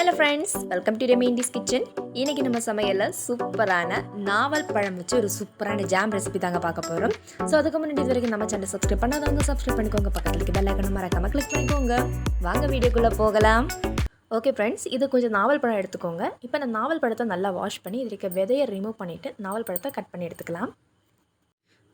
Hello friends, welcome to ரெமீண்டிஸ் kitchen. இன்றைக்கி நம்ம சமையலில் சூப்பரான நாவல் பழம் வச்சு ஒரு சூப்பரான ஜாம் ரெசிபி தாங்க பார்க்க போகிறோம். ஸோ அதுக்கு முன்னாடி இது வரைக்கும் நம்ம சேனல் சப்ஸ்கிரைப் பண்ணாதவங்க சப்ஸ்கிரைப் பண்ணிக்கோங்க. பக்கத்துக்கு பெல் ஐக்கனை மறக்காமல் கிளிக் பண்ணிக்கோங்க. வாங்க வீடியோக்குள்ளே போகலாம். ஓகே ஃப்ரெண்ட்ஸ், இது கொஞ்சம் நாவல் பழம் எடுத்துக்கோங்க. இப்போ நான் நாவல் பழத்தை நல்லா வாஷ் பண்ணி இதுக்கு விதையை ரிமூவ் பண்ணிவிட்டு நாவல் பழத்தை கட் பண்ணி எடுத்துக்கலாம்.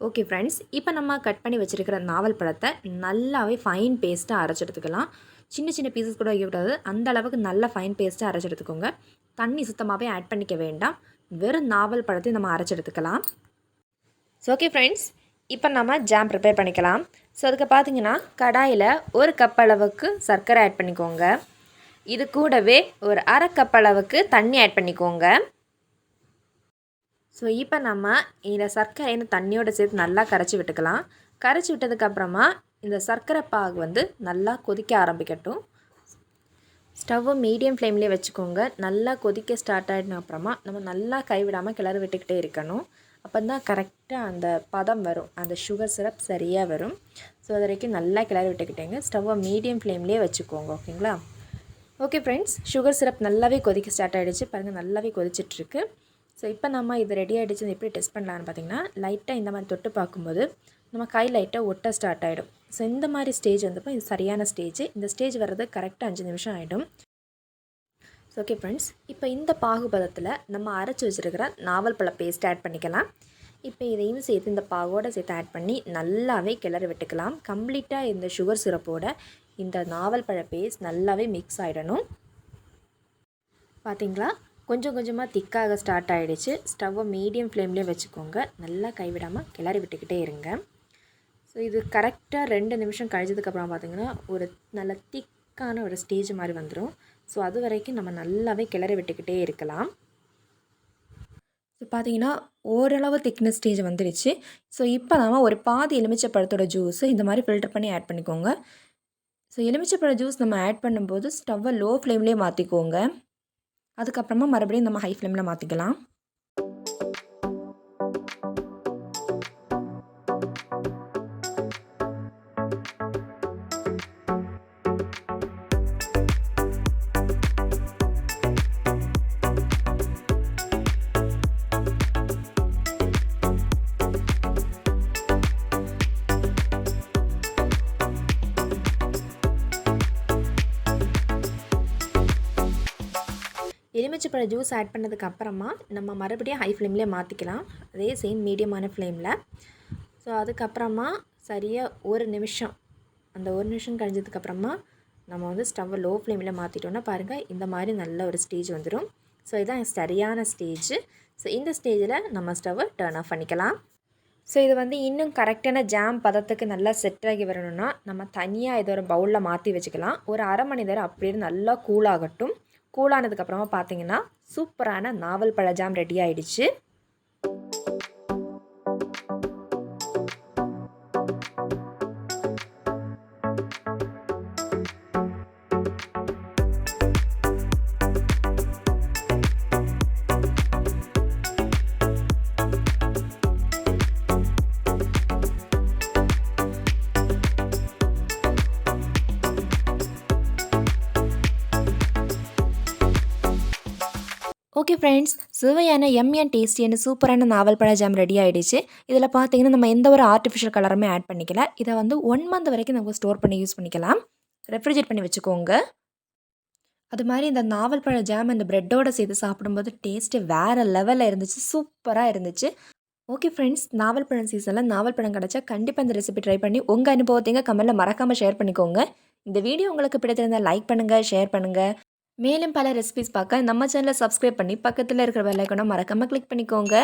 ஓகே ஃப்ரெண்ட்ஸ், இப்போ நம்ம கட் பண்ணி வச்சுருக்கிற நாவல் பழத்தை நல்லாவே ஃபைன் பேஸ்ட்டாக அரைச்சி எடுத்துக்கலாம். சின்ன சின்ன பீசஸ் கூட வைக்கக்கூடாது, அந்த அளவுக்கு நல்ல ஃபைன் பேஸ்ட்டாக அரைச்சி எடுத்துக்கோங்க. தண்ணி சுத்தமாகவே ஆட் பண்ணிக்க வேண்டாம், வெறும் நாவல் பழத்தை நம்ம அரைச்சி எடுத்துக்கலாம். ஸோ ஓகே ஃப்ரெண்ட்ஸ், இப்போ நம்ம ஜாம் ப்ரிப்பேர் பண்ணிக்கலாம். ஸோ அதுக்கு பார்த்தீங்கன்னா கடாயில் 1 கப் அளவுக்கு சர்க்கரை ஆட் பண்ணிக்கோங்க. இது கூடவே ஒரு 1/2 கப் அளவுக்கு தண்ணி ஆட் பண்ணிக்கோங்க. ஸோ இப்போ நம்ம இந்த சர்க்கரை இந்த தண்ணியோடு சேர்த்து நல்லா கரைச்சி விட்டுக்கலாம். கரைச்சி விட்டதுக்கப்புறமா இந்த சர்க்கரை பாகு நல்லா கொதிக்க ஆரம்பிக்கட்டும். ஸ்டவ்வை மீடியம் ஃப்ளேம்லேயே வச்சுக்கோங்க. நல்லா கொதிக்க ஸ்டார்ட் ஆகின அப்புறமா நம்ம நல்லா கைவிடாமல் கிளறி விட்டுக்கிட்டே இருக்கணும். அப்போ தான் கரெக்டாக அந்த பதம் வரும், அந்த சுகர் சிரப் சரியாக வரும். ஸோ அது வரைக்கும் நல்லா கிளறி விட்டுக்கிட்டேங்க. ஸ்டவ்வை மீடியம் ஃப்ளேம்லேயே வச்சுக்கோங்க. ஓகேங்களா? ஓகே ஃப்ரெண்ட்ஸ், சுகர் சிரப் நல்லாவே கொதிக்க ஸ்டார்ட் ஆகிடுச்சு. பாருங்கள், நல்லாவே கொதிச்சிட்ருக்கு. ஸோ இப்போ நம்ம இது ரெடி ஆகிடுச்சு. எப்படி டெஸ்ட் பண்ணலான்னு பார்த்தீங்கன்னா, லைட்டாக இந்த மாதிரி தொட்டு பார்க்கும்போது நம்ம கை லைட்டாக ஒட்ட ஸ்டார்ட் ஆகிடும். ஸோ இந்த மாதிரி ஸ்டேஜ் வந்தப்போ இது சரியான ஸ்டேஜ். இந்த ஸ்டேஜ் வர்றது கரெக்டாக 5 நிமிஷம் ஆகிடும். ஸோ ஓகே ஃப்ரெண்ட்ஸ், இப்போ இந்த பாகுபதத்தில் நம்ம அரைச்சி வச்சுருக்கிற நாவல் பழ பேஸ்ட் ஆட் பண்ணிக்கலாம். இப்போ இதையும் சேர்த்து இந்த பாகோடு சேர்த்து ஆட் பண்ணி நல்லாவே கிளறி விட்டுக்கலாம். கம்ப்ளீட்டாக இந்த சுகர் சிரப்போட இந்த நாவல் பழ பேஸ்ட் நல்லாவே மிக்ஸ் ஆகிடணும். பார்த்தீங்களா, கொஞ்சம் கொஞ்சமாக திக்காக ஸ்டார்ட் ஆகிடுச்சு. ஸ்டவ்வை மீடியம் ஃப்ளேம்லேயே வச்சுக்கோங்க. நல்லா கைவிடாமல் கிளறி விட்டுக்கிட்டே இருங்க. ஸோ இது கரெக்டாக 2 நிமிஷம் கழிச்சதுக்கப்புறம் பார்த்திங்கன்னா ஒரு நல்ல திக்கான ஒரு ஸ்டேஜ் மாதிரி வந்துடும். ஸோ அது வரைக்கும் நம்ம நல்லாவே கிளறி விட்டுக்கிட்டே இருக்கலாம். ஸோ பார்த்திங்கன்னா ஓரளவு திக்னஸ் ஸ்டேஜ் வந்துடுச்சு. ஸோ இப்போ நம்ம ஒரு பாதி எலுமிச்சை பழத்தோட ஜூஸு இந்த மாதிரி ஃபில்டர் பண்ணி ஆட் பண்ணிக்கோங்க. ஸோ எலுமிச்சை பழ ஜூஸ் நம்ம ஆட் பண்ணும்போது ஸ்டவ்வை லோ ஃப்ளேம்லேயே மாற்றிக்கோங்க. அதுக்கப்புறமா மறுபடியும் நம்ம ஹை ஃப்ளேமில் மாற்றிக்கலாம். எலுமிச்சைப்பழ ஜூஸ் ஆட் பண்ணதுக்கப்புறமா நம்ம மறுபடியும் ஹை ஃப்ளேம்லேயே மாற்றிக்கலாம். அதே சேம் மீடியமான ஃப்ளேமில். ஸோ அதுக்கப்புறமா சரியாக 1 நிமிஷம், அந்த 1 நிமிஷம் கழிஞ்சதுக்கப்புறமா நம்ம ஸ்டவ்வை லோ ஃப்ளேமில் மாற்றிட்டோன்னா பாருங்கள், இந்த மாதிரி நல்ல ஒரு ஸ்டேஜ் வந்துடும். ஸோ இதுதான் சரியான ஸ்டேஜ். ஸோ இந்த ஸ்டேஜில் நம்ம ஸ்டவ்வை டர்ன் ஆஃப் பண்ணிக்கலாம். ஸோ இது இன்னும் கரெக்டான ஜாம் பதத்துக்கு நல்லா செட் ஆகி வரணும்னா நம்ம தனியாக இதை ஒரு பவுலில் மாற்றி வச்சுக்கலாம். ஒரு 1/2 மணி நேரம் அப்படியே நல்லா கூலாகட்டும். கூலானதுக்கப்புறமா பார்த்தீங்கன்னா சூப்பரான நாவல் பழ ஜாம் ரெடி ஆகிடுச்சு. ஓகே ஃப்ரெண்ட்ஸ், சுவையான எம்மியான டேஸ்டியான சூப்பரான நாவல் பழ ஜாம் ரெடி ஆகிடுச்சு. இதில் பார்த்தீங்கன்னா நம்ம எந்த ஒரு ஆர்டிஃபிஷியல் கலருமே ஆட் பண்ணிக்கல. இதை 1 மந்த் வரைக்கும் நம்ம ஸ்டோர் பண்ணி யூஸ் பண்ணிக்கலாம். ரெஃப்ரிஜரேட் பண்ணி வச்சுக்கோங்க. அது மாதிரி இந்த நாவல் பழ ஜாம் இந்த ப்ரெட்டோடு சேர்த்து சாப்பிடும்போது டேஸ்ட்டு வேறு லெவலில் இருந்துச்சு. சூப்பராக இருந்துச்சு. ஓகே ஃப்ரெண்ட்ஸ், நாவல் பழம் சீசனில் நாவல் பழம் கிடச்சா கண்டிப்பாக இந்த ரெசிபி ட்ரை பண்ணி உங்கள் அனுபவத்தைங்க கமெண்ட்டில் மறக்காமல் ஷேர் பண்ணிக்கோங்க. இந்த வீடியோ உங்களுக்கு பிடித்திருந்தால் லைக் பண்ணுங்கள், ஷேர் பண்ணுங்கள். மேலும் பல ரெசிபிஸ் பார்க்க நம்ம சேனலை சப்ஸ்கிரைப் பண்ணி பக்கத்தில் இருக்கிற பெல் ஐகானை மறக்காமல் கிளிக் பண்ணிக்கோங்க.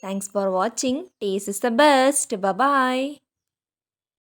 தேங்க்ஸ் ஃபார் வாட்சிங். Taste is the best. Bye.